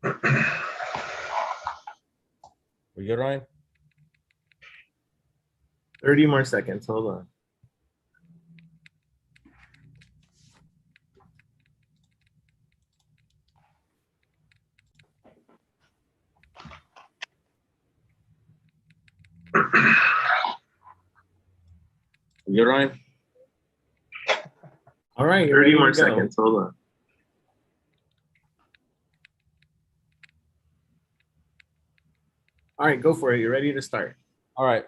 We good, Ryan? 30 more seconds. Hold on. We good, Ryan? All right. 30 more seconds. Hold on. All right, go for it. You're ready to start. All right.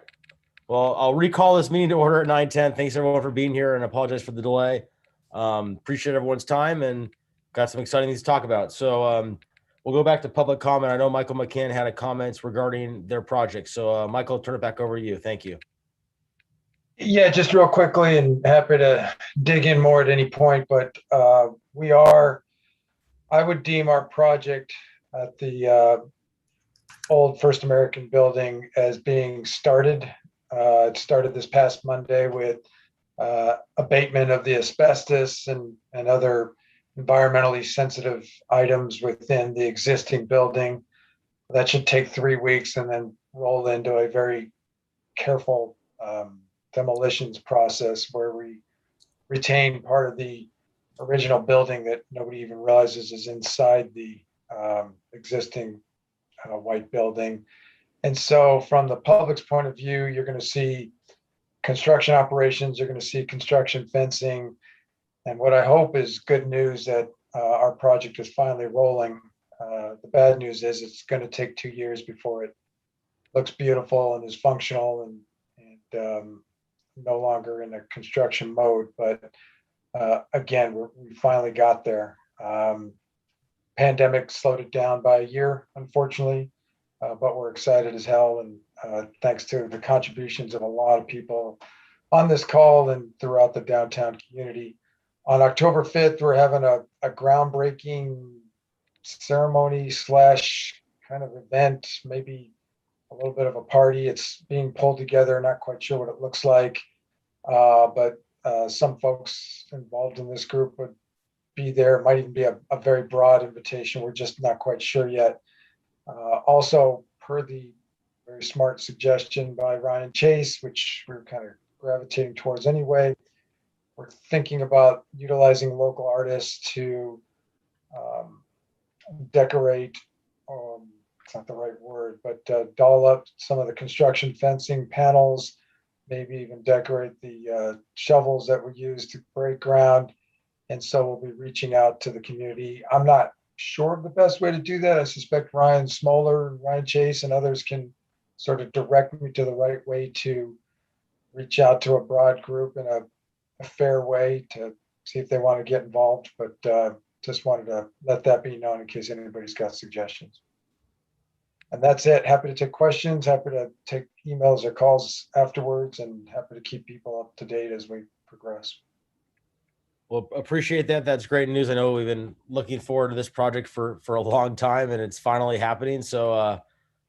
Well, I'll recall this meeting to order at 9:10. Thanks everyone for being here and apologize for the delay. Appreciate everyone's time and got some exciting things to talk about. So we'll go back to public comment. I know Michael McCann had a comments regarding their project. So Michael, turn it back over to you. Thank you. Yeah, just real quickly, and happy to dig in more at any point, but I would deem our project at the old First American building as being started. It started this past Monday with abatement of the asbestos and other environmentally sensitive items within the existing building. That should take 3 weeks and then roll into a very careful demolitions process where we retain part of the original building that nobody even realizes is inside the existing white building. And so from the public's point of view, you're going to see construction operations, you're going to see construction fencing. And what I hope is good news that our project is finally rolling. The bad news is it's going to take 2 years before it looks beautiful and is functional and no longer in a construction mode. But again, we finally got there. Pandemic slowed it down by a year, unfortunately, but we're excited as hell. And thanks to the contributions of a lot of people on this call and throughout the downtown community. On October 5th, we're having a groundbreaking ceremony / kind of event, maybe a little bit of a party. It's being pulled together, not quite sure what it looks like, but some folks involved in this group would be there. It might even be a very broad invitation. We're just not quite sure yet. Also, per the very smart suggestion by Ryan Chase, which we're kind of gravitating towards anyway, we're thinking about utilizing local artists to decorate, it's not the right word, but doll up some of the construction fencing panels, maybe even decorate the shovels that we use to break ground. And so we'll be reaching out to the community. I'm not sure of the best way to do that. I suspect Ryan Smoller, Ryan Chase, and others can sort of direct me to the right way to reach out to a broad group in a fair way to see if they want to get involved. But just wanted to let that be known in case anybody's got suggestions. And that's it. Happy to take questions, happy to take emails or calls afterwards, and happy to keep people up to date as we progress. Well, appreciate that. That's great news. I know we've been looking forward to this project for a long time, and it's finally happening. So,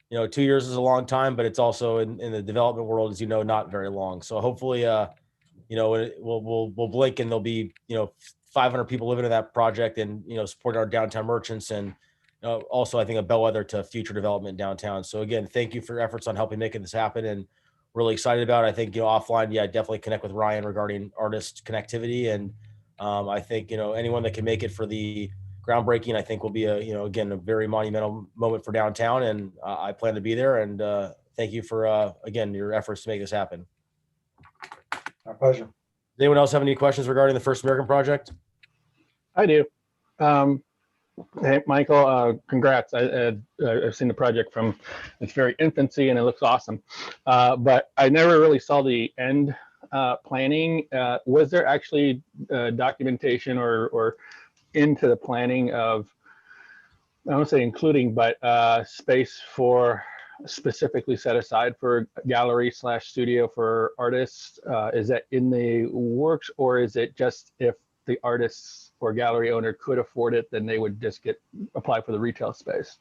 2 years is a long time, but it's also in the development world, as you know, not very long. So hopefully, we'll blink and there'll be 500 people living in that project and supporting our downtown merchants and also I think a bellwether to future development downtown. So again, thank you for your efforts on helping making this happen, and really excited about it. I think offline, definitely connect with Ryan regarding artist connectivity, and I think anyone that can make it for the groundbreaking, I think will be again a very monumental moment for downtown, and I plan to be there. And thank you for again your efforts to make this happen. My pleasure. Does anyone else have any questions regarding the First American project? I do. Hey, Michael, congrats. I've seen the project from its very infancy and it looks awesome. But I never really saw the end planning. Was there actually documentation or into the planning of, I don't say including, but space for specifically set aside for gallery / studio for artists? Is that in the works, or is it just if the artists or gallery owner could afford it, then they would just apply for the retail space?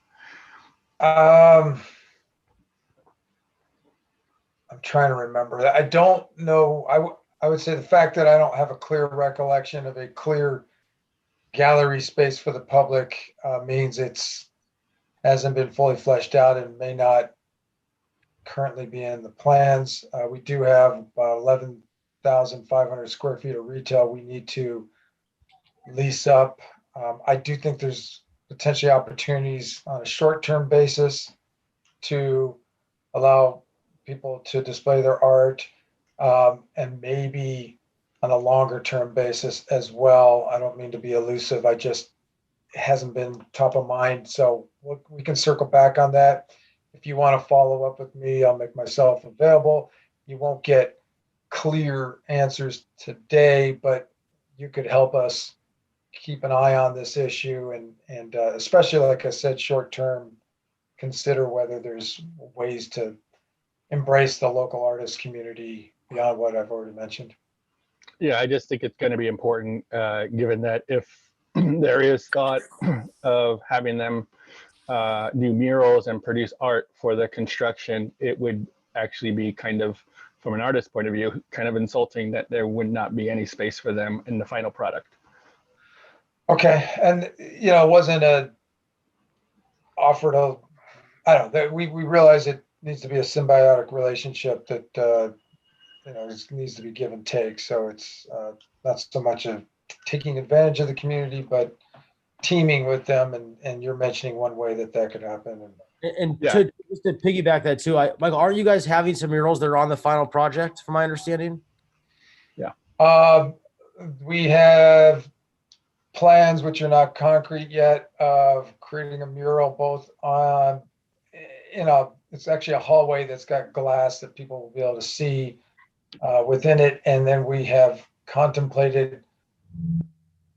I'm trying to remember. I don't know. I would say the fact that I don't have a clear recollection of a clear gallery space for the public means it's hasn't been fully fleshed out and may not currently be in the plans. We do have about 11,500 square feet of retail we need to lease up. I do think there's potentially opportunities on a short-term basis to allow people to display their art, and maybe on a longer-term basis as well. I don't mean to be elusive. It hasn't been top of mind. So we can circle back on that. If you want to follow up with me, I'll make myself available. You won't get clear answers today, but you could help us keep an eye on this issue and especially, like I said, short term, consider whether there's ways to embrace the local artist community beyond what I've already mentioned. Yeah, I just think it's going to be important, given that if there is thought of having them do murals and produce art for the construction, it would actually be kind of, from an artist's point of view, kind of insulting that there would not be any space for them in the final product. Okay, and it wasn't a offer to, I don't know, we realize it needs to be a symbiotic relationship that it needs to be give and take. So it's not so much of taking advantage of the community, but teaming with them. And you're mentioning one way that could happen. And Yeah. just to piggyback that too, Michael, aren't you guys having some murals that are on the final project, from my understanding? We have plans, which are not concrete yet, of creating a mural both on, it's actually a hallway that's got glass that people will be able to see within it. And then we have contemplated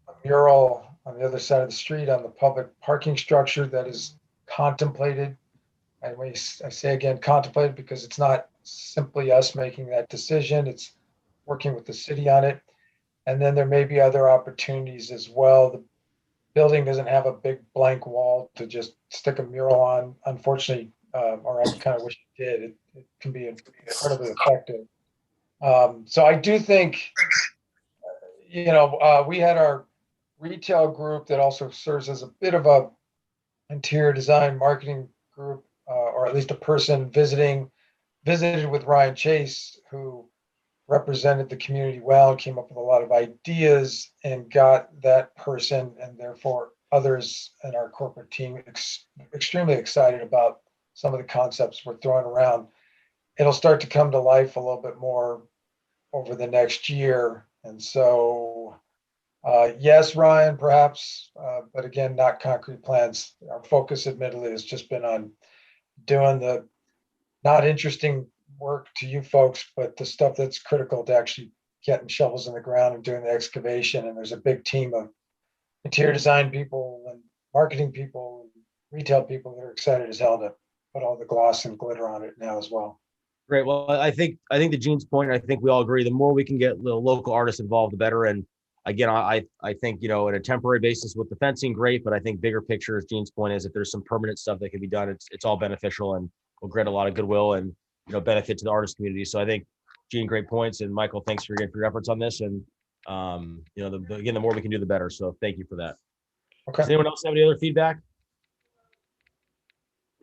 a mural on the other side of the street on the public parking structure that is contemplated. And I say again, contemplated, because it's not simply us making that decision. It's working with the city on it. And then there may be other opportunities as well. The building doesn't have a big blank wall to just stick a mural on, unfortunately, or I kind of wish it did. It can be incredibly effective. So I do think, we had our retail group that also serves as a bit of a interior design marketing group, or at least a person visited with Ryan Chase, who represented the community well, came up with a lot of ideas, and got that person and therefore others in our corporate team extremely excited about some of the concepts we're throwing around. It'll start to come to life a little bit more over the next year. And so, yes, Ryan, perhaps, but again, not concrete plans. Our focus, admittedly, has just been on doing the not interesting work to you folks, but the stuff that's critical to actually getting shovels in the ground and doing the excavation. And there's a big team of interior design people and marketing people and retail people that are excited as hell to put all the gloss and glitter on it now as well. Great. Well, I think to Gene's point, I think we all agree, the more we can get the local artists involved, the better. And again, I think, in a temporary basis with the fencing, great, but I think bigger picture, as Gene's point is, if there's some permanent stuff that can be done, it's all beneficial and will grant a lot of goodwill and, benefit to the artist community. So I think, Gene, great points. And Michael, thanks for your efforts on this. And, again, the more we can do, the better. So thank you for that. Okay. Does anyone else have any other feedback?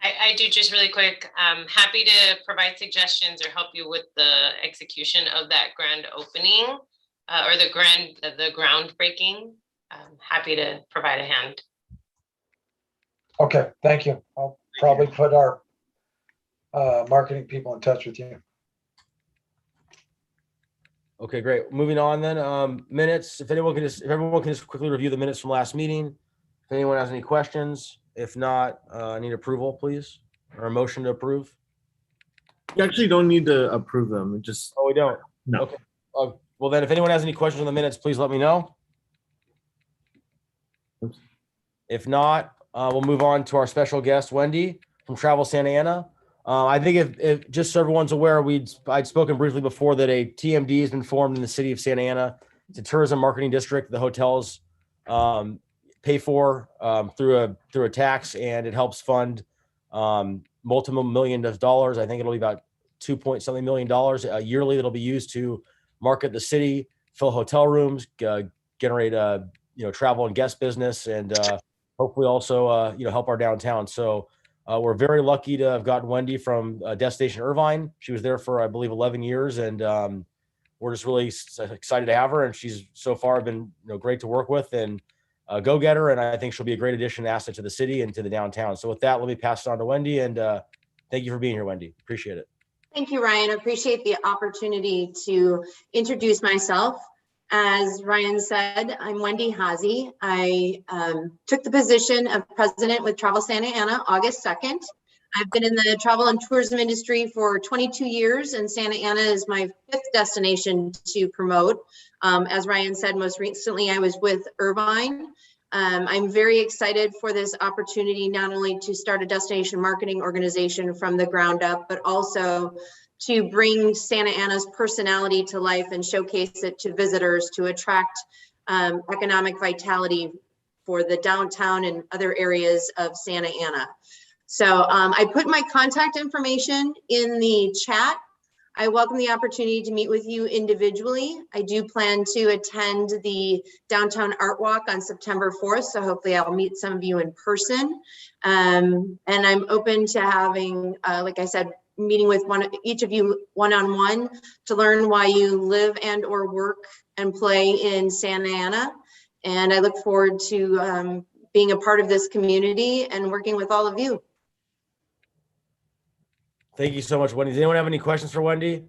I do, just really quick. Happy to provide suggestions or help you with the execution of that grand opening or the groundbreaking. Happy to provide a hand. Okay, thank you. I'll probably put our marketing people in touch with you. Okay, great. Moving on then. Minutes. If everyone can just quickly review the minutes from last meeting. If anyone has any questions, if not, I need approval, please, or a motion to approve. You actually don't need to approve them. Oh, we don't. No. Okay. Well, then, if anyone has any questions on the minutes, please let me know. Oops. If not, we'll move on to our special guest, Wendy from Travel Santa Ana. I think if just so everyone's aware, I'd spoken briefly before that a TMD has been formed in the city of Santa Ana. It's a tourism marketing district. The hotels pay for through a tax, and it helps fund multiple millions of dollars. I think it'll be about $2 million yearly that'll be used to market the city, fill hotel rooms, generate travel and guest business, and hopefully also, help our downtown. So we're very lucky to have gotten Wendy from Destination Irvine. She was there for, I believe, 11 years. And we're just really excited to have her. And she's so far been great to work with and go getter. And I think she'll be a great addition, asset to the city and to the downtown. So with that, let me pass it on to Wendy. And thank you for being here, Wendy. Appreciate it. Thank you, Ryan. I appreciate the opportunity to introduce myself. As Ryan said, I'm Wendy Hazy. I took the position of president with Travel Santa Ana August 2nd. I've been in the travel and tourism industry for 22 years, and Santa Ana is my 5th destination to promote. As Ryan said, most recently I was with Irvine. I'm very excited for this opportunity, not only to start a destination marketing organization from the ground up, but also to bring Santa Ana's personality to life and showcase it to visitors to attract economic vitality for the downtown and other areas of Santa Ana. So I put my contact information in the chat. I welcome the opportunity to meet with you individually. I do plan to attend the Downtown Art Walk on September 4th, so hopefully I'll meet some of you in person. And I'm open to having, like I said, meeting with each of you one-on-one to learn why you live and or work and play in Santa Ana. And I look forward to being a part of this community and working with all of you. Thank you so much, Wendy. Does anyone have any questions for Wendy?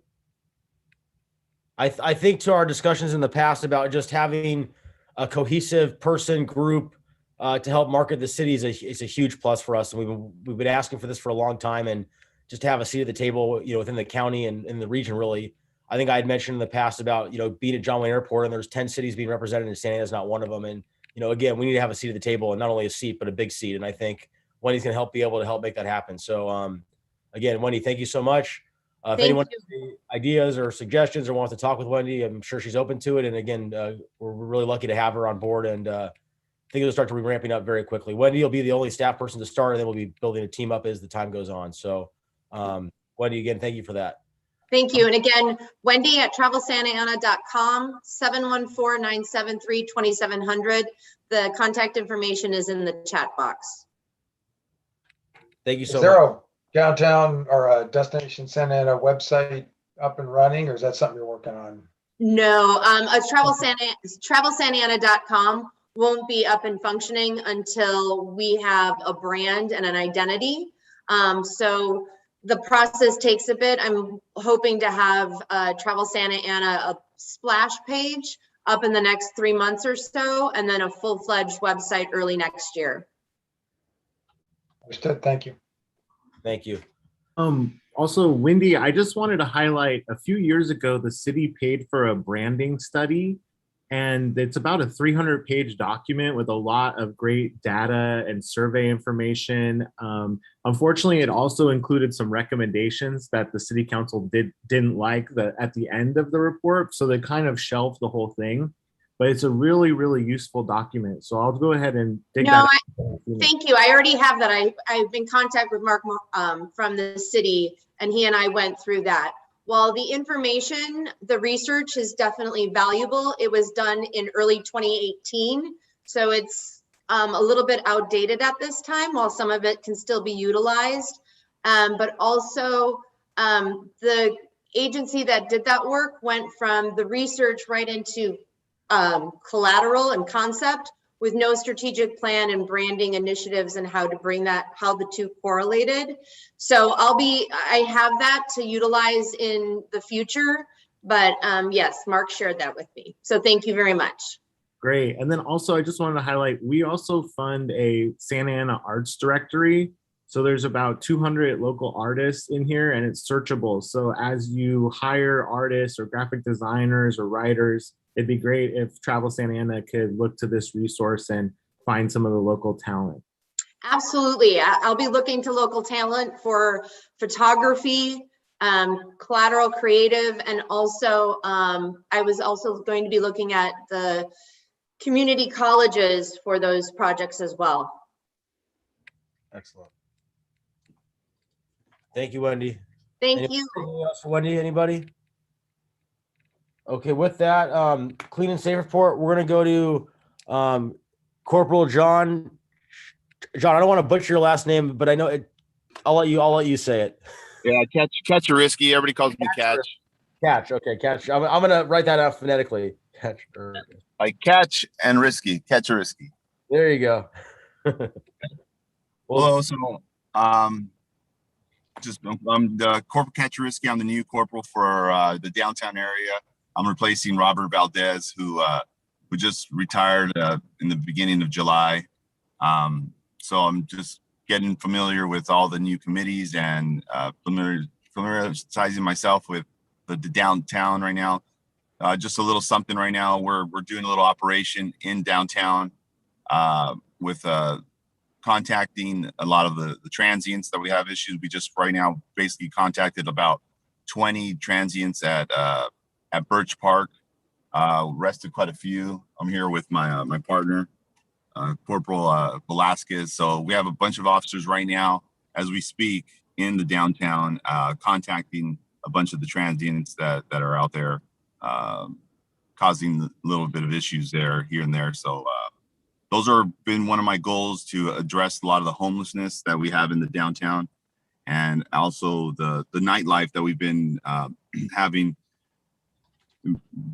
I think to our discussions in the past about just having a cohesive person group to help market the city is a huge plus for us. And we've been asking for this for a long time, and just to have a seat at the table, within the county and in the region, really. I think I had mentioned in the past about, being at John Wayne Airport, and there's 10 cities being represented, and Santa Ana is not one of them. And, again, we need to have a seat at the table, and not only a seat, but a big seat. And I think Wendy's going to be able to help make that happen. So, again, Wendy, thank you so much. If anyone has any ideas or suggestions or wants to talk with Wendy, I'm sure she's open to it. And again, we're really lucky to have her on board, and I think it'll start to be ramping up very quickly. Wendy will be the only staff person to start, and then we'll be building a team up as the time goes on. So, Wendy, again, thank you for that. Thank you. And again, Wendy at travelsantaana.com, 714-973-2700. The contact information is in the chat box. Thank you so Is there much. a downtown or a Destination Santa Ana website up and running, or is that something you're working on? No, travelsantaana.com won't be up and functioning until we have a brand and an identity. So the process takes a bit. I'm hoping to have Travel Santa Ana a splash page up in the next 3 months or so, and then a full-fledged website early next year. Understood. Thank you. Thank you. Also, Wendy, I just wanted to highlight, a few years ago, the city paid for a branding study, and it's about a 300-page document with a lot of great data and survey information. Unfortunately, it also included some recommendations that the city council didn't like at the end of the report, so they kind of shelved the whole thing. But it's a really, really useful document. So I'll go ahead and dig that out. Thank you. I already have that. I've been in contact with Mark from the city, and he and I went through that. While the information, the research is definitely valuable, it was done in early 2018. So it's a little bit outdated at this time, while some of it can still be utilized. But also the agency that did that work went from the research right into collateral and concept, with no strategic plan and branding initiatives and how to bring that, how the two correlated. So I have that to utilize in the future, but yes, Mark shared that with me. So thank you very much. Great. And then also, I just wanted to highlight, we also fund a Santa Ana Arts Directory. So there's about 200 local artists in here, and it's searchable. So as you hire artists or graphic designers or writers, it'd be great if Travel Santa Ana could look to this resource and find some of the local talent. Absolutely. I'll be looking to local talent for photography, collateral creative, and also I was also going to be looking at the community colleges for those projects as well. Excellent. Thank you, Wendy. Thank Anything you. else for Wendy? Anybody? Okay, with that, clean and safe report, we're going to go to Corporal John John, I don't want to butcher your last name, but I know it. I'll let you say it. Yeah, Catch-a-risky. Everybody calls me Catch. Catch. Okay, Catch. I'm gonna write that out phonetically. Catch. Like catch and risky. Catch-a-risky. There you go. Hello. So, I'm the Corporal Catch-a-risky. I'm the new corporal for the downtown area. I'm replacing Robert Valdez, who just retired in the beginning of July. So I'm just getting familiar with all the new committees and familiarizing myself with the downtown right now. Just a little something right now. We're doing a little operation in downtown with contacting a lot of the transients that we have issues. We just right now basically contacted about 20 transients at Birch Park. Arrested quite a few. I'm here with my partner, Corporal Velasquez. So we have a bunch of officers right now as we speak in the downtown, contacting a bunch of the transients that are out there, causing a little bit of issues there, here and there. So those are been one of my goals, to address a lot of the homelessness that we have in the downtown, and also the nightlife that we've been having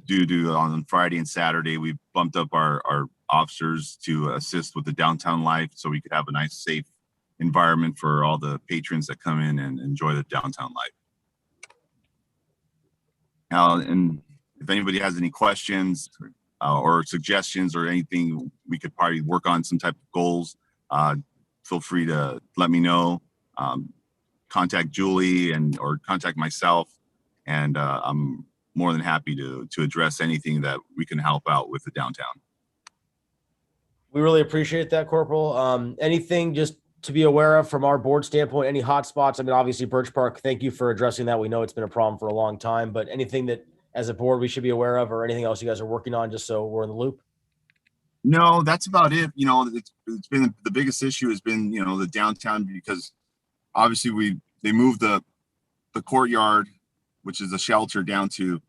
due to on Friday and Saturday. We bumped up our officers to assist with the downtown life, so we could have a nice, safe environment for all the patrons that come in and enjoy the downtown life. Now, and if anybody has any questions or suggestions or anything, we could probably work on some type of goals. Feel free to let me know. Contact Julie or contact myself, and I'm more than happy to address anything that we can help out with the downtown. We really appreciate that, Corporal. Anything just to be aware of from our board standpoint, any hot spots? I mean, obviously Birch Park, thank you for addressing that. We know it's been a problem for a long time, but anything that as a board we should be aware of, or anything else you guys are working on, just so we're in the loop? No, that's about it. You know, it's been the biggest issue has been, you know, the downtown, because obviously they moved the courtyard, which is a shelter, down to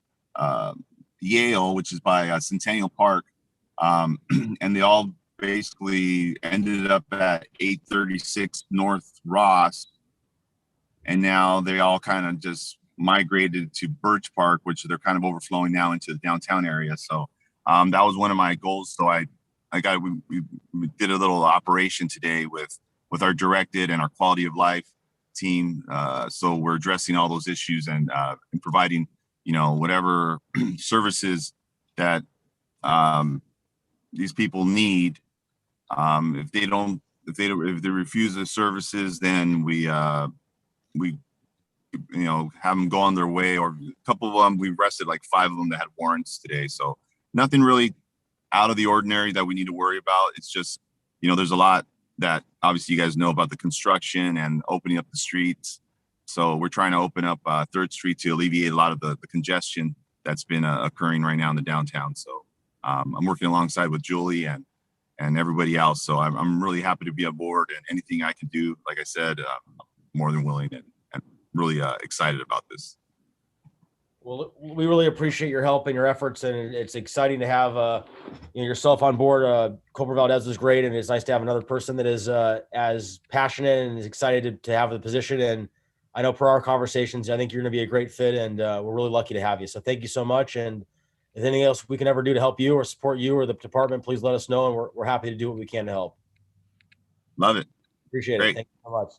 Yale, which is by Centennial Park. And they all basically ended up at 836 North Ross. And now they all kind of just migrated to Birch Park, which they're kind of overflowing now into the downtown area. So that was one of my goals. So we did a little operation today with our directed and our quality of life team. So we're addressing all those issues and providing, you know, whatever services that these people need. If they refuse the services, then we you know, have them go on their way. Or a couple of them, we arrested like 5 of them that had warrants today. So nothing really out of the ordinary that we need to worry about. It's just, you know, there's a lot that obviously you guys know about the construction and opening up the streets. So we're trying to open up 3rd Street to alleviate a lot of the congestion that's been occurring right now in the downtown. So I'm working alongside with Julie and everybody else. So I'm really happy to be on board, and anything I can do, like I said, I'm more than willing and really excited about this. Well, we really appreciate your help and your efforts, and it's exciting to have you know, yourself on board. Corporal Valdez is great, and it's nice to have another person that is as passionate and is excited to have the position. And I know per our conversations, I think you're going to be a great fit, and we're really lucky to have you. So thank you so much. And if anything else we can ever do to help you or support you or the department, please let us know, and we're happy to do what we can to help. Love it. Appreciate Great. it. Thank you so much.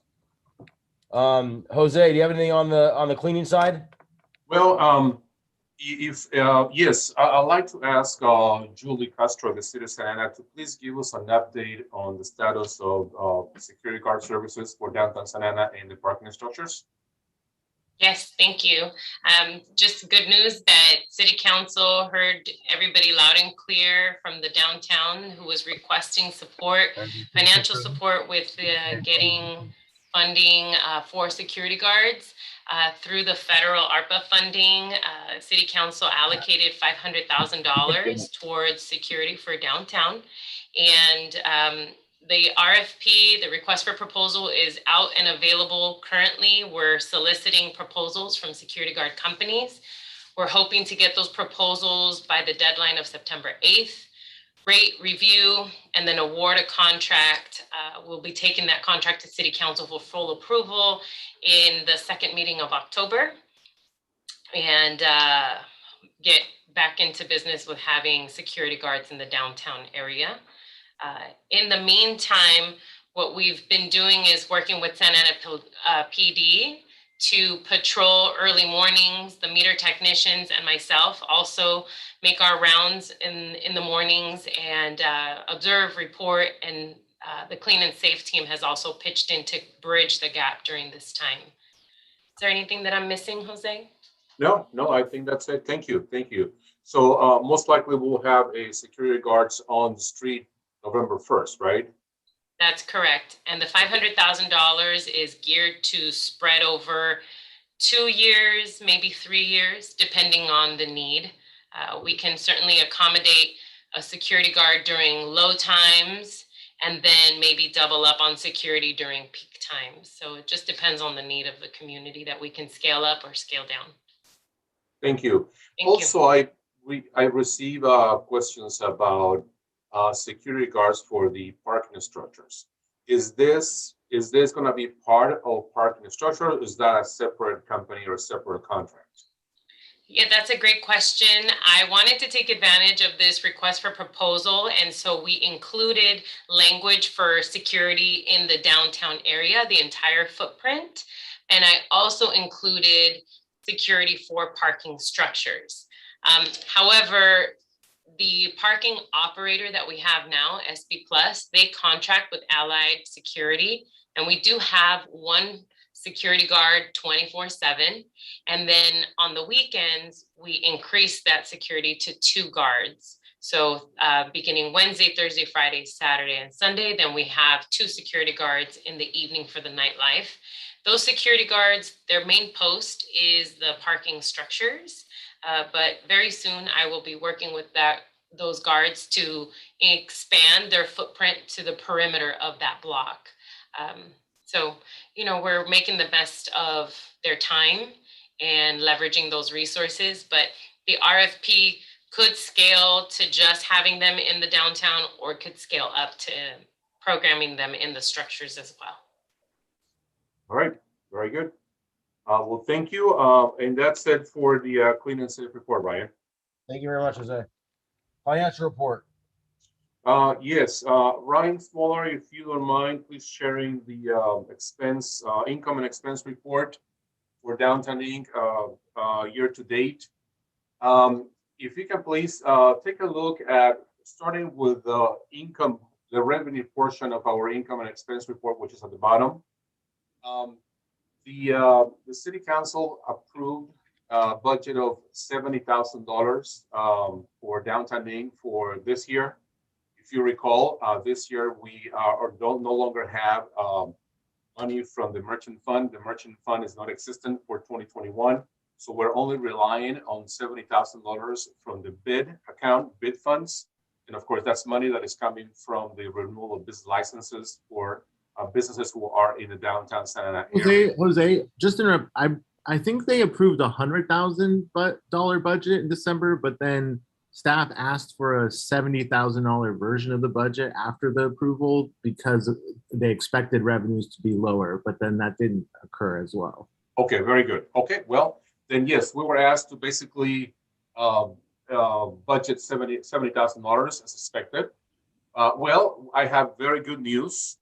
Jose, do you have anything on the cleaning side? Well, yes, I'd like to ask Julie Castro, the city of Santa Ana, to please give us an update on the status of security guard services for downtown Santa Ana and the parking structures. Yes, thank you. Just good news that City Council heard everybody loud and clear from the downtown who was requesting support, financial support with getting funding for security guards. Through the federal ARPA funding, City Council allocated $500,000 towards security for downtown. And the RFP, the request for proposal, is out and available currently. We're soliciting proposals from security guard companies. We're hoping to get those proposals by the deadline of September 8th. rate review and then award a contract. We'll be taking that contract to City Council for full approval in the second meeting of October, and get back into business with having security guards in the downtown area. In the meantime, what we've been doing is working with Santa Ana PD to patrol early mornings. The meter technicians and myself also make our rounds in the mornings and observe, report, and the clean and safe team has also pitched in to bridge the gap during this time. Is there anything that I'm missing, Jose? No, I think that's it. Thank you. So most likely we'll have a security guards on the street November 1st, right? That's correct. And the $500,000 is geared to spread over 2 years, maybe 3 years, depending on the need. We can certainly accommodate a security guard during low times and then maybe double up on security during peak times. So it just depends on the need of the community that we can scale up or scale down. Thank you. Thank you. Also, I receive questions about security guards for the parking structures. Is this going to be part of parking structure? Or is that a separate company or a separate contract? Yeah, that's a great question. I wanted to take advantage of this request for proposal, and so we included language for security in the downtown area, the entire footprint. And I also included security for parking structures. However, the parking operator that we have now, SB Plus, they contract with Allied Security, and we do have one security guard 24/7. And then on the weekends, we increase that security to 2 guards. So beginning Wednesday, Thursday, Friday, Saturday, and Sunday, then we have 2 security guards in the evening for the nightlife. Those security guards, their main post is the parking structures. But very soon I will be working with those guards to expand their footprint to the perimeter of that block. So, we're making the best of their time and leveraging those resources, but the RFP could scale to just having them in the downtown or could scale up to programming them in the structures as well. All right, very good. Well, thank you. And that's it for the clean and safe report, Ryan. Thank you very much, Jose. Financial report. Yes, Ryan Smaller, if you don't mind, please sharing the income and expense report for Downtown Inc. Year to date. If you can please take a look at starting with the income, the revenue portion of our income and expense report, which is at the bottom. The city council approved a budget of $70,000 for Downtown Inc. for this year. If you recall, this year we no longer have money from the merchant fund. The merchant fund is not existent for 2021. So we're only relying on $70,000 from the bid account, bid funds. And of course, that's money that is coming from the renewal of business licenses for businesses who are in the downtown Santa Ana area. Jose, just interrupt. I think they approved $100,000 budget in December, but then staff asked for a $70,000 version of the budget after the approval because they expected revenues to be lower, but then that didn't occur as well. Okay, very good. Okay, well, then yes, we were asked to basically budget $70,000 as expected. Well, I have very good news.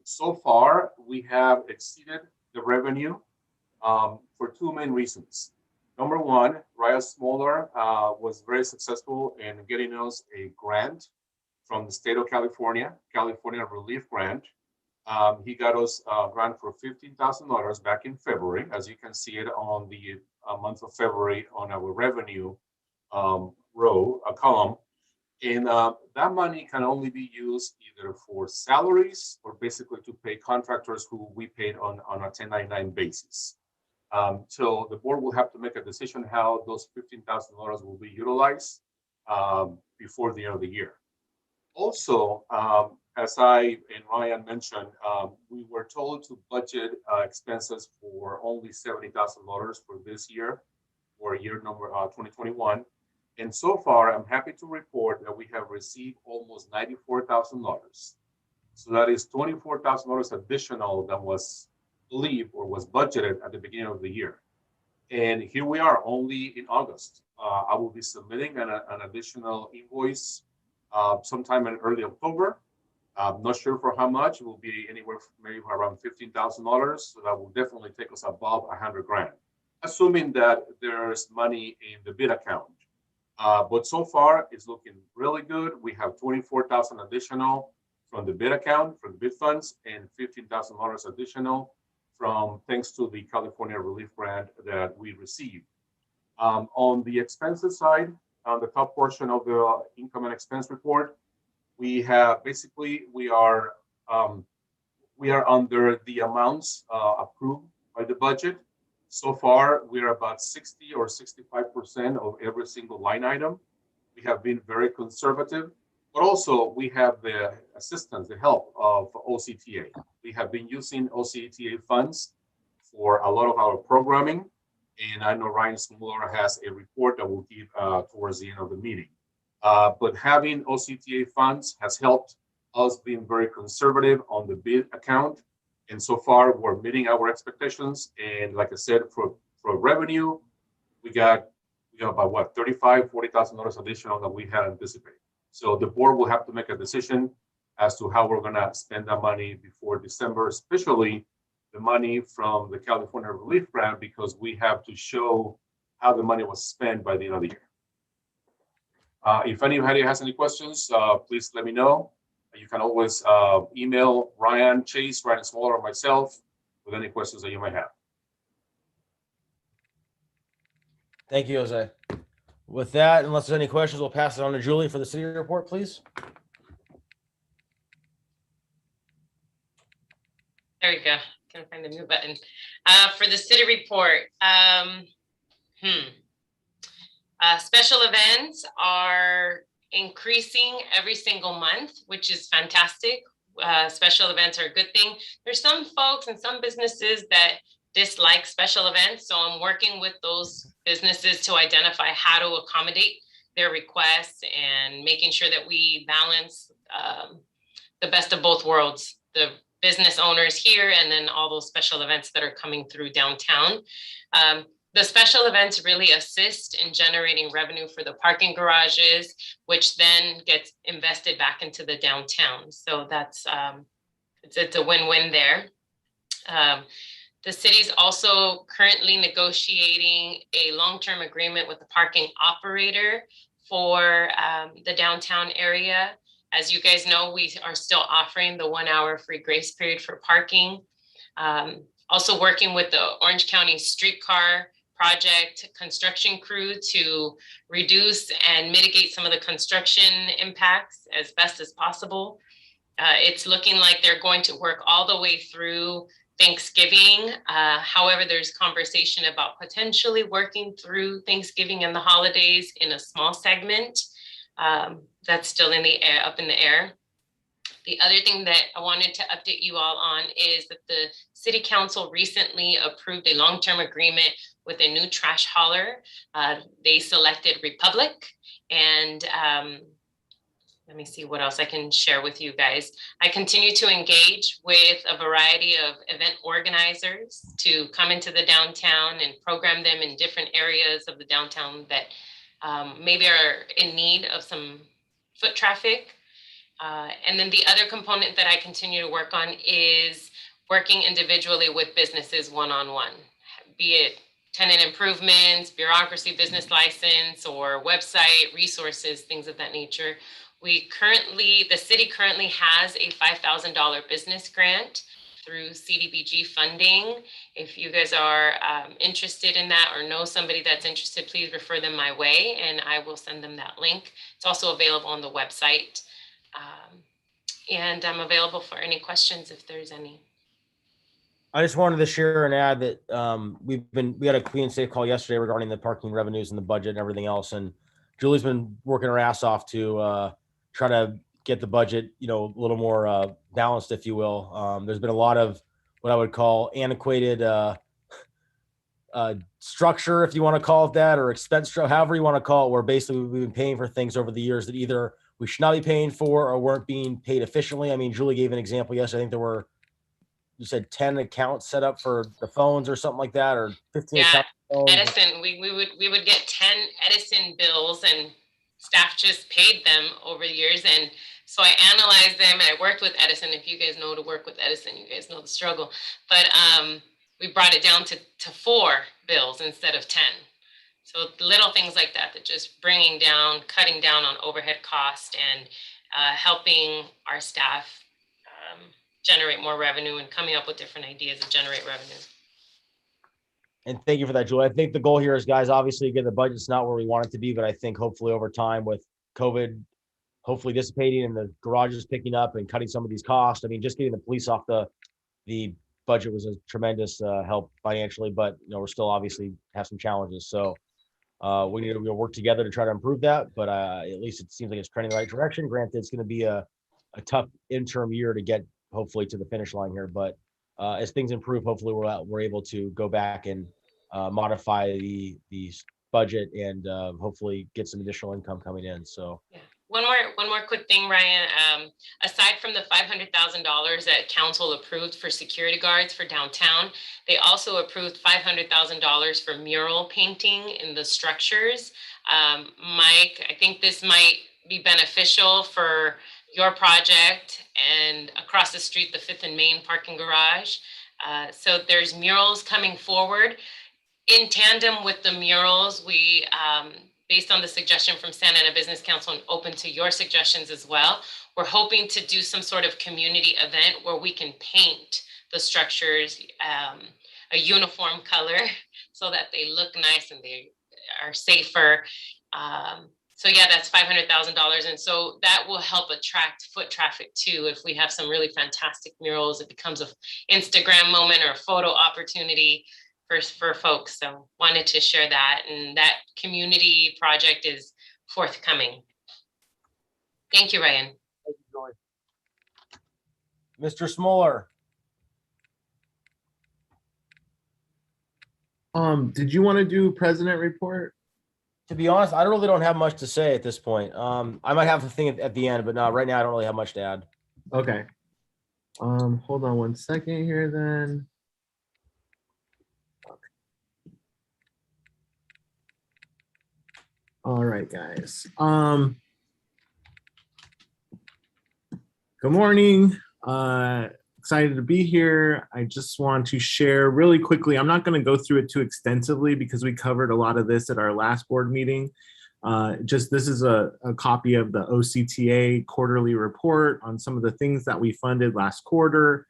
So far, we have exceeded the revenue for 2 main reasons. Number one, Ryan Smaller was very successful in getting us a grant from the state of California Relief Grant. He got us a grant for $15,000 back in February. As you can see it on the month of February on our revenue column. And that money can only be used either for salaries or basically to pay contractors who we paid on a 1099 basis. So the board will have to make a decision how those $15,000 will be utilized before the end of the year. Also, as I and Ryan mentioned, we were told to budget expenses for only $70,000 for this year, for year number 2021. And so far, I'm happy to report that we have received almost $94,000. So that is $24,000 additional than was believed or was budgeted at the beginning of the year. And here we are only in August. I will be submitting an additional invoice sometime in early October. I'm not sure for how much. It will be anywhere from maybe around $15,000. So that will definitely take us above 100 grand, assuming that there's money in the bid account. But so far, it's looking really good. We have 24,000 additional from the bid account, from the bid funds, and $15,000 additional from thanks to the California Relief Grant that we received. On the expenses side, on the top portion of the income and expense report, we have basically we are under the amounts approved by the budget. So far, we're about 60 or 65% of every single line item. We have been very conservative, but also we have the assistance, the help of OCTA. We have been using OCTA funds for a lot of our programming, and I know Ryan Smuller has a report that we'll give towards the end of the meeting. But having OCTA funds has helped us being very conservative on the bid account. And so far, we're meeting our expectations. And like I said, for revenue, we got about what, $35,000, $40,000 additional that we had anticipated. So the board will have to make a decision as to how we're going to spend that money before December, especially the money from the California Relief Grant, because we have to show how the money was spent by the end of the year. If anybody has any questions, please let me know. You can always email Ryan Chase, Ryan Smaller, or myself with any questions that you might have. Thank you, Jose. With that, unless there's any questions, we'll pass it on to Julie for the city report, please. There we go. Can't find the new button. For the city report, special events are increasing every single month, which is fantastic. Special events are a good thing. There's some folks and some businesses that dislike special events, so I'm working with those businesses to identify how to accommodate their requests and making sure that we balance the best of both worlds, the business owners here and then all those special events that are coming through downtown. The special events really assist in generating revenue for the parking garages, which then gets invested back into the downtown. So that's it's a win-win there. The city's also currently negotiating a long-term agreement with the parking operator for the downtown area. As you guys know, we are still offering the 1 hour free grace period for parking. Also working with the Orange County streetcar project construction crew to reduce and mitigate some of the construction impacts as best as possible. It's looking like they're going to work all the way through Thanksgiving. However, there's conversation about potentially working through Thanksgiving and the holidays in a small segment. That's still in the air, up in the air. The other thing that I wanted to update you all on is that the City Council recently approved a long-term agreement with a new trash hauler. They selected Republic, and let me see what else I can share with you guys. I continue to engage with a variety of event organizers to come into the downtown and program them in different areas of the downtown that maybe are in need of some foot traffic. And then the other component that I continue to work on is working individually with businesses one-on-one, be it tenant improvements, bureaucracy, business license, or website resources, things of that nature. The city currently has a $5,000 business grant through CDBG funding. If you guys are interested in that or know somebody that's interested, please refer them my way and I will send them that link. It's also available on the website. And I'm available for any questions if there's any. I just wanted to share and add that we had a Clean and Safe call yesterday regarding the parking revenues and the budget and everything else. And Julie's been working her ass off to try to get the budget, a little more balanced, if you will. There's been a lot of what I would call antiquated structure, if you want to call it that, or expense structure, however you want to call it, where basically we've been paying for things over the years that either we should not be paying for or weren't being paid efficiently. I mean, Julie gave an example yesterday. I think there were, you said 10 accounts set up for the phones or something like that, or 15 Yeah, accounts. For phones. Edison, we would get 10 Edison bills and staff just paid them over the years. And so I analyzed them and I worked with Edison. If you guys know to work with Edison, you guys know the struggle. But we brought it down to 4 bills instead of 10. So little things like that, that just cutting down on overhead cost and helping our staff generate more revenue and coming up with different ideas to generate revenue. And thank you for that, Julie. I think the goal here is, guys, obviously, again, the budget's not where we want it to be, but I think hopefully over time with COVID, hopefully dissipating and the garages picking up and cutting some of these costs. I mean, just getting the police off the budget was a tremendous help financially, but we're still obviously have some challenges. So we need to work together to try to improve that. But at least it seems like it's trending the right direction. Granted, it's going to be a tough interim year to get hopefully to the finish line here. But as things improve, hopefully we're able to go back and modify the budget and hopefully get some additional income coming in. So. Yeah. One more quick thing, Ryan. Aside from the $500,000 that council approved for security guards for downtown, they also approved $500,000 for mural painting in the structures. Mike, I think this might be beneficial for your project and across the street, the 5th and Main parking garage. So there's murals coming forward. In tandem with the murals, we, based on the suggestion from Santa Ana Business Council and open to your suggestions as well, we're hoping to do some sort of community event where we can paint the structures a uniform color so that they look nice and they are safer. So yeah, that's $500,000. And so that will help attract foot traffic too. If we have some really fantastic murals, it becomes an Instagram moment or a photo opportunity for folks. So wanted to share that, and that community project is forthcoming. Thank you, Ryan. Thank you, Joy. Mr. Smoller. Did you want to do president report? To be honest, I really don't have much to say at this point. I might have a thing at the end, but no, right now I don't really have much to add. Okay. Hold on one second here then. All right, guys. Good morning. Excited to be here. I just want to share really quickly. I'm not going to go through it too extensively because we covered a lot of this at our last board meeting. This is a copy of the OCTA quarterly report on some of the things that we funded last quarter.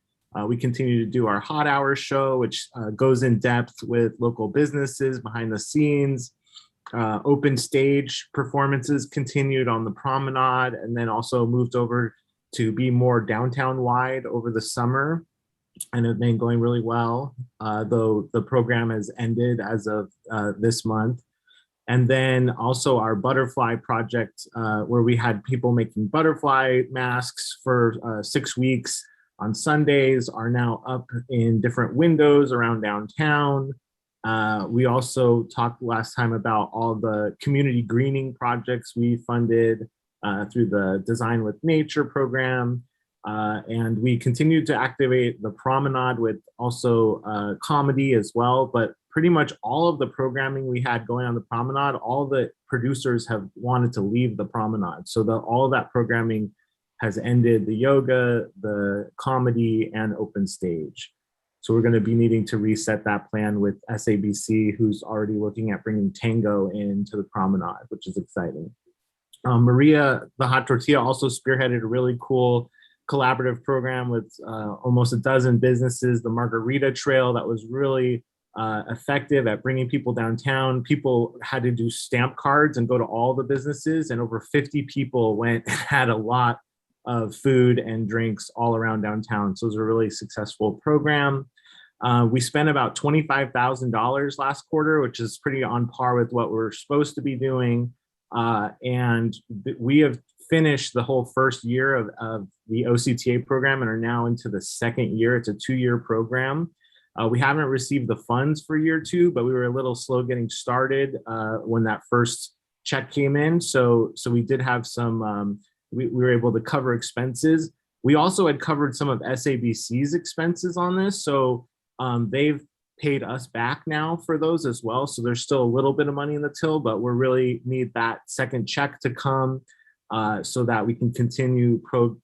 We continue to do our hot hours show, which goes in depth with local businesses behind the scenes. Open stage performances continued on the promenade and then also moved over to be more downtown wide over the summer, and it's been going really well, though the program has ended as of this month. And then also our butterfly project, where we had people making butterfly masks for 6 weeks on Sundays, are now up in different windows around downtown. We also talked last time about all the community greening projects we funded through the Design with Nature program. And we continued to activate the promenade with also comedy as well. But pretty much all of the programming we had going on the promenade, all the producers have wanted to leave the promenade. So all of that programming has ended: the yoga, the comedy, and open stage. So we're going to be needing to reset that plan with SABC, who's already looking at bringing tango into the promenade, which is exciting. Maria, the Hot Tortilla, also spearheaded a really cool collaborative program with almost a dozen businesses, the Margarita Trail, that was really effective at bringing people downtown. People had to do stamp cards and go to all the businesses, and over 50 people went and had a lot of food and drinks all around downtown. So it was a really successful program. We spent about $25,000 last quarter, which is pretty on par with what we're supposed to be doing. And we have finished the whole first year of the OCTA program and are now into the second year. It's a 2-year program. We haven't received the funds for year 2, but we were a little slow getting started when that first check came in. So we did have some, we were able to cover expenses. We also had covered some of SABC's expenses on this. So they've paid us back now for those as well. So there's still a little bit of money in the till, but we really need that second check to come so that we can continue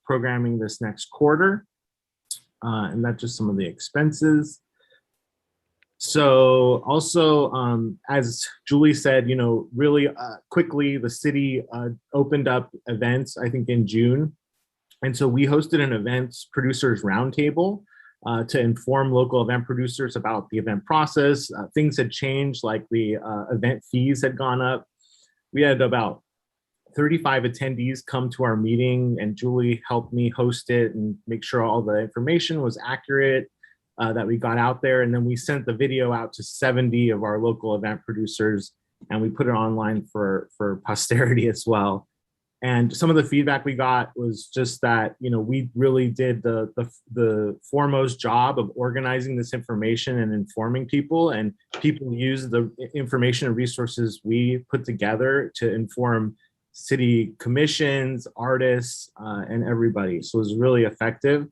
programming this next quarter. And that's just some of the expenses. So also, as Julie said, you know, really quickly, the city opened up events, I think in June. And so we hosted an events producers roundtable to inform local event producers about the event process. Things had changed, like the event fees had gone up. We had about 35 attendees come to our meeting, and Julie helped me host it and make sure all the information was accurate that we got out there. And then we sent the video out to 70 of our local event producers, and we put it online for posterity as well. And some of the feedback we got was just that, you know, we really did the foremost job of organizing this information and informing people, and people use the information and resources we put together to inform city commissions, artists, and everybody. So it was really effective.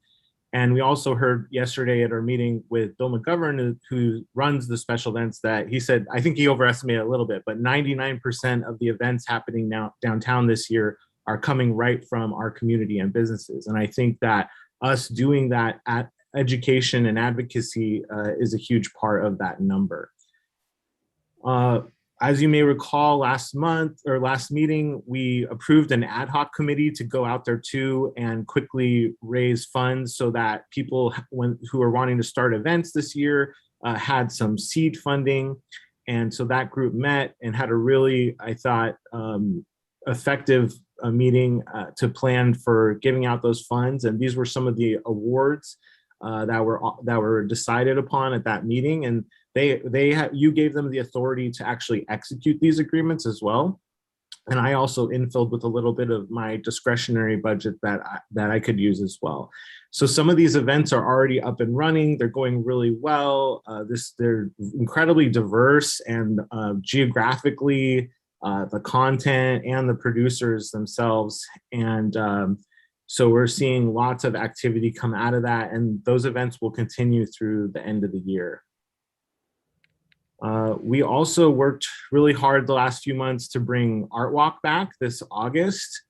And we also heard yesterday at our meeting with Bill McGovern, who runs the special events, that he said, I think he overestimated a little bit, but 99% of the events happening now downtown this year are coming right from our community and businesses. And I think that us doing that at education and advocacy is a huge part of that number. As you may recall, last meeting, we approved an ad hoc committee to go out there too and quickly raise funds so that people who are wanting to start events this year had some seed funding. And so that group met and had a really, I thought, effective meeting to plan for giving out those funds. And these were some of the awards that were decided upon at that meeting. And you gave them the authority to actually execute these agreements as well. And I also infilled with a little bit of my discretionary budget that I could use as well. So some of these events are already up and running. They're going really well. They're incredibly diverse, and geographically, the content and the producers themselves. And so we're seeing lots of activity come out of that, and those events will continue through the end of the year. We also worked really hard the last few months to bring Art Walk back this August.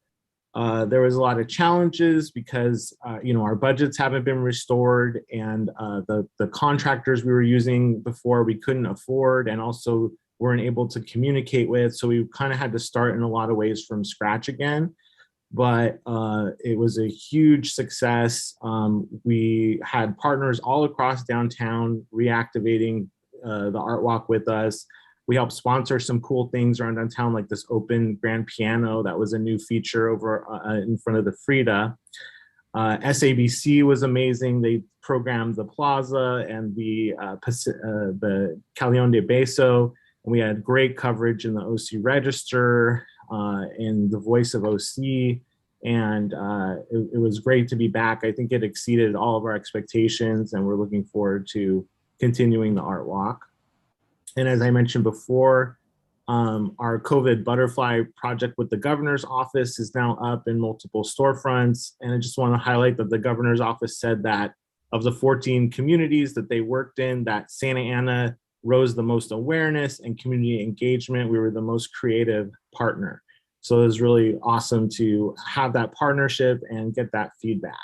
There was a lot of challenges because you know, our budgets haven't been restored, and the contractors we were using before we couldn't afford, and also weren't able to communicate with. So we kind of had to start in a lot of ways from scratch again. But it was a huge success. We had partners all across downtown reactivating the Art Walk with us. We helped sponsor some cool things around downtown, like this open grand piano that was a new feature over in front of the Frida. SABC was amazing. They programmed the Plaza and the Calion de Beso, and we had great coverage in the OC Register, in the Voice of OC, and it was great to be back. I think it exceeded all of our expectations, and we're looking forward to continuing the Art Walk. And as I mentioned before, our COVID butterfly project with the governor's office is now up in multiple storefronts. And I just want to highlight that the governor's office said that of the 14 communities that they worked in, that Santa Ana rose the most awareness and community engagement. We were the most creative partner. So it was really awesome to have that partnership and get that feedback.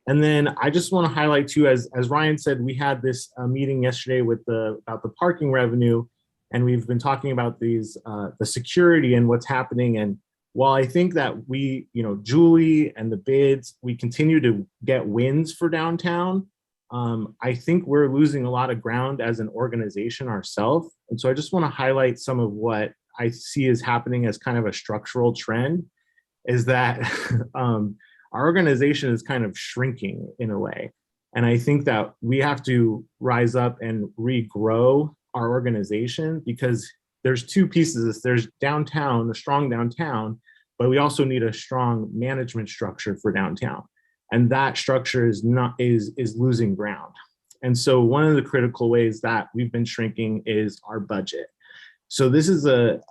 And then I just want to highlight too, as Ryan said, we had this meeting yesterday with about the parking revenue, and we've been talking about these the security and what's happening. And while I think that we, you know, Julie and the bids, we continue to get wins for downtown, I think we're losing a lot of ground as an organization ourselves. And so I just want to highlight some of what I see is happening as kind of a structural trend, is that our organization is kind of shrinking in a way. And I think that we have to rise up and regrow our organization, because there's two pieces. There's downtown, a strong downtown, but we also need a strong management structure for downtown. And that structure is losing ground. And so one of the critical ways that we've been shrinking is our budget. So this is a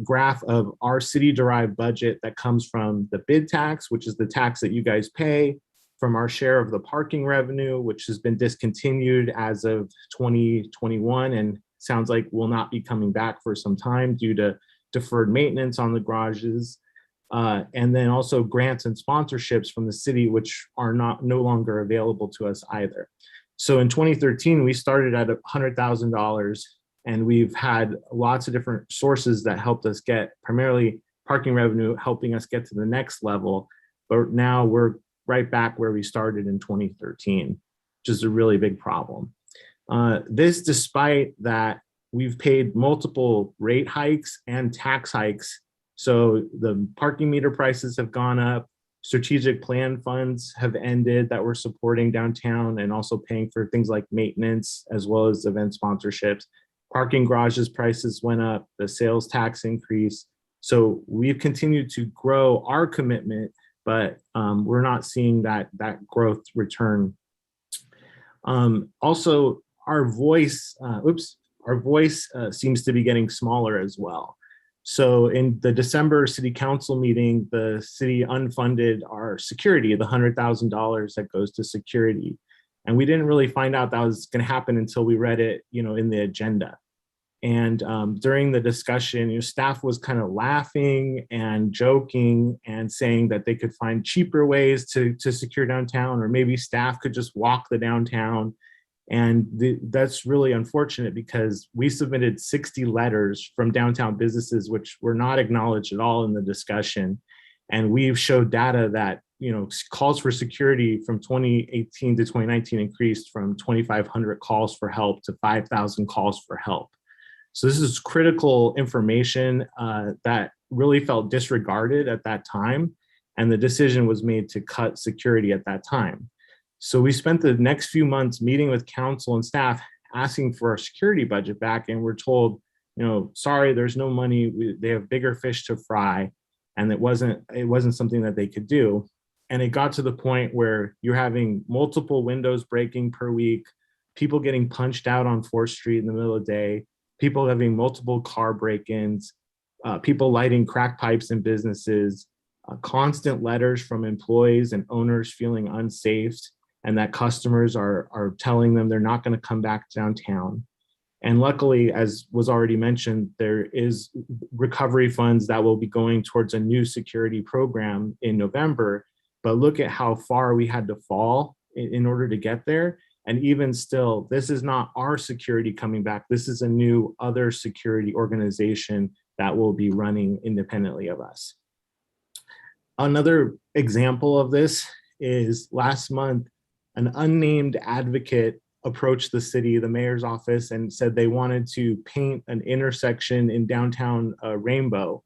graph of our city-derived budget that comes from the bid tax, which is the tax that you guys pay, from our share of the parking revenue, which has been discontinued as of 2021 and sounds like will not be coming back for some time due to deferred maintenance on the garages. And then also grants and sponsorships from the city, which are no longer available to us either. So in 2013, we started at $100,000, and we've had lots of different sources that helped us get primarily parking revenue, helping us get to the next level. But now we're right back where we started in 2013, which is a really big problem. This, despite that we've paid multiple rate hikes and tax hikes. So the parking meter prices have gone up, strategic plan funds have ended that were supporting downtown and also paying for things like maintenance as well as event sponsorships. Parking garages prices went up, the sales tax increase. So we've continued to grow our commitment, but we're not seeing that growth return. Also, our voice seems to be getting smaller as well. So in the December city council meeting, the city unfunded our security, the $100,000 that goes to security. And we didn't really find out that was going to happen until we read it, in the agenda. And during the discussion, staff was kind of laughing and joking and saying that they could find cheaper ways to secure downtown, or maybe staff could just walk the downtown. And that's really unfortunate because we submitted 60 letters from downtown businesses, which were not acknowledged at all in the discussion. And we've showed data that, calls for security from 2018 to 2019 increased from 2,500 calls for help to 5,000 calls for help. So this is critical information that really felt disregarded at that time. And the decision was made to cut security at that time. So we spent the next few months meeting with council and staff asking for our security budget back. And we're told, sorry, there's no money. They have bigger fish to fry. And it wasn't something that they could do. And it got to the point where you're having multiple windows breaking per week, people getting punched out on 4th Street in the middle of the day, people having multiple car break-ins, people lighting crack pipes in businesses, constant letters from employees and owners feeling unsafe, and that customers are telling them they're not going to come back downtown. And luckily, as was already mentioned, there is recovery funds that will be going towards a new security program in November. But look at how far we had to fall in order to get there. And even still, this is not our security coming back. This is a new other security organization that will be running independently of us. Another example of this is last month, an unnamed advocate approached the city, the mayor's office, and said they wanted to paint an intersection in downtown Rainbow.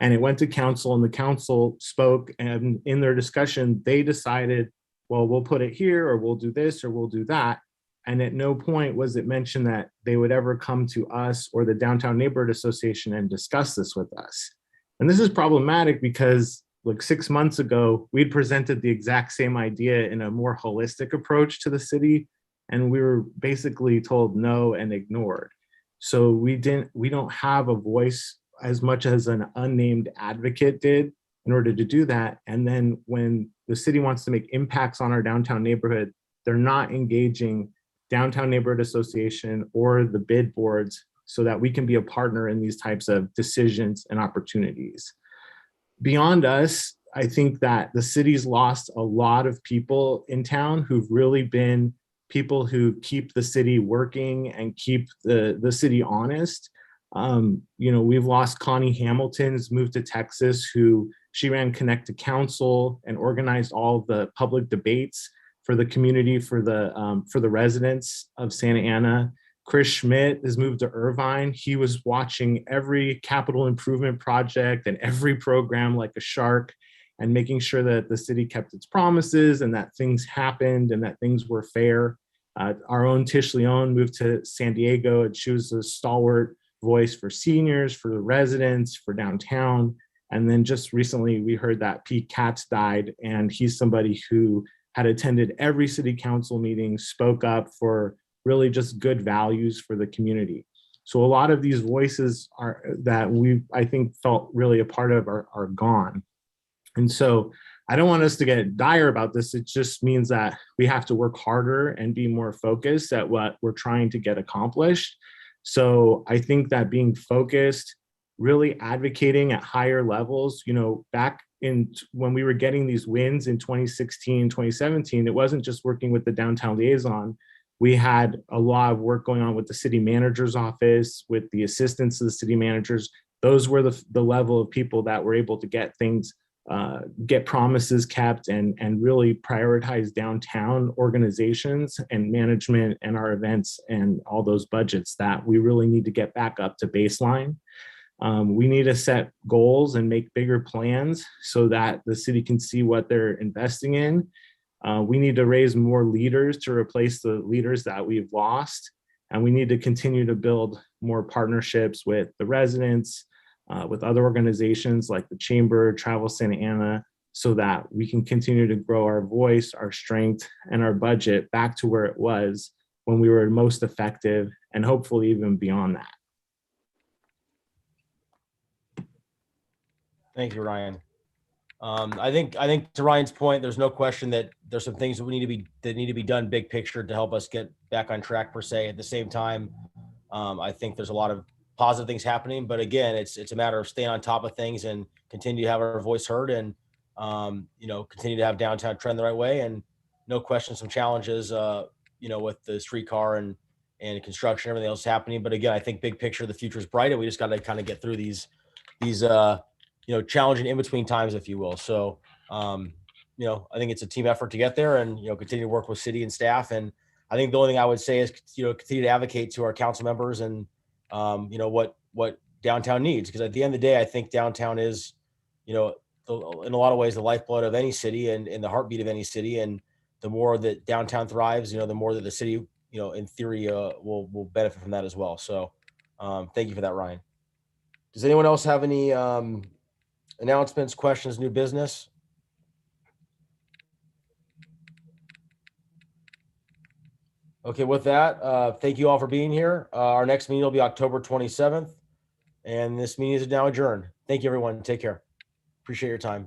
And it went to council, and the council spoke, and in their discussion, they decided, well, we'll put it here, or we'll do this, or we'll do that. And at no point was it mentioned that they would ever come to us or the Downtown Neighborhood Association and discuss this with us. And this is problematic because like 6 months ago, we'd presented the exact same idea in a more holistic approach to the city, and we were basically told no and ignored. So we don't have a voice as much as an unnamed advocate did in order to do that. And then when the city wants to make impacts on our downtown neighborhood, they're not engaging Downtown Neighborhood Association or the bid boards so that we can be a partner in these types of decisions and opportunities. Beyond us, I think that the city's lost a lot of people in town who've really been people who keep the city working and keep the city honest. We've lost Connie Hamilton's moved to Texas, who she ran Connect to Council and organized all of the public debates for the community, for the residents of Santa Ana. Chris Schmidt has moved to Irvine. He was watching every capital improvement project and every program like a shark and making sure that the city kept its promises and that things happened and that things were fair. Our own Tish Leone moved to San Diego, and she was a stalwart voice for seniors, for the residents, for downtown. And then just recently we heard that Pete Katz died, and he's somebody who had attended every city council meeting, spoke up for really just good values for the community. So a lot of these voices are that I think felt really a part of are gone. And so I don't want us to get dire about this. It just means that we have to work harder and be more focused at what we're trying to get accomplished. So I think that being focused, really advocating at higher levels, back in when we were getting these wins in 2016, 2017, it wasn't just working with the downtown liaison. We had a lot of work going on with the city manager's office, with the assistants of the city managers. Those were the level of people that were able to get things, get promises kept, and really prioritize downtown organizations and management and our events and all those budgets that we really need to get back up to baseline. We need to set goals and make bigger plans so that the city can see what they're investing in. We need to raise more leaders to replace the leaders that we've lost. And we need to continue to build more partnerships with the residents, with other organizations like the Chamber, Travel Santa Ana, so that we can continue to grow our voice, our strength, and our budget back to where it was when we were most effective, and hopefully even beyond that. Thank you, Ryan. I think to Ryan's point, there's no question that there's some things that need to be done big picture to help us get back on track per se. At the same time, I think there's a lot of positive things happening, but again, it's a matter of staying on top of things and continue to have our voice heard, and continue to have downtown trend the right way. And no question, some challenges, with the streetcar and construction, everything else happening. But again, I think big picture, the future is bright, and we just got to kind of get through these challenging in between times, if you will. So, I think it's a team effort to get there, and, continue to work with city and staff. And I think the only thing I would say is, continue to advocate to our council members and, what downtown needs. Because at the end of the day, I think downtown is, in a lot of ways, the lifeblood of any city and the heartbeat of any city. And the more that downtown thrives, the more that the city, in theory, will benefit from that as well. So, thank you for that, Ryan. Does anyone else have any announcements, questions, new business? Okay, with that, thank you all for being here. Our next meeting will be October 27th, and this meeting is now adjourned. Thank you, everyone. Take care. Appreciate your time.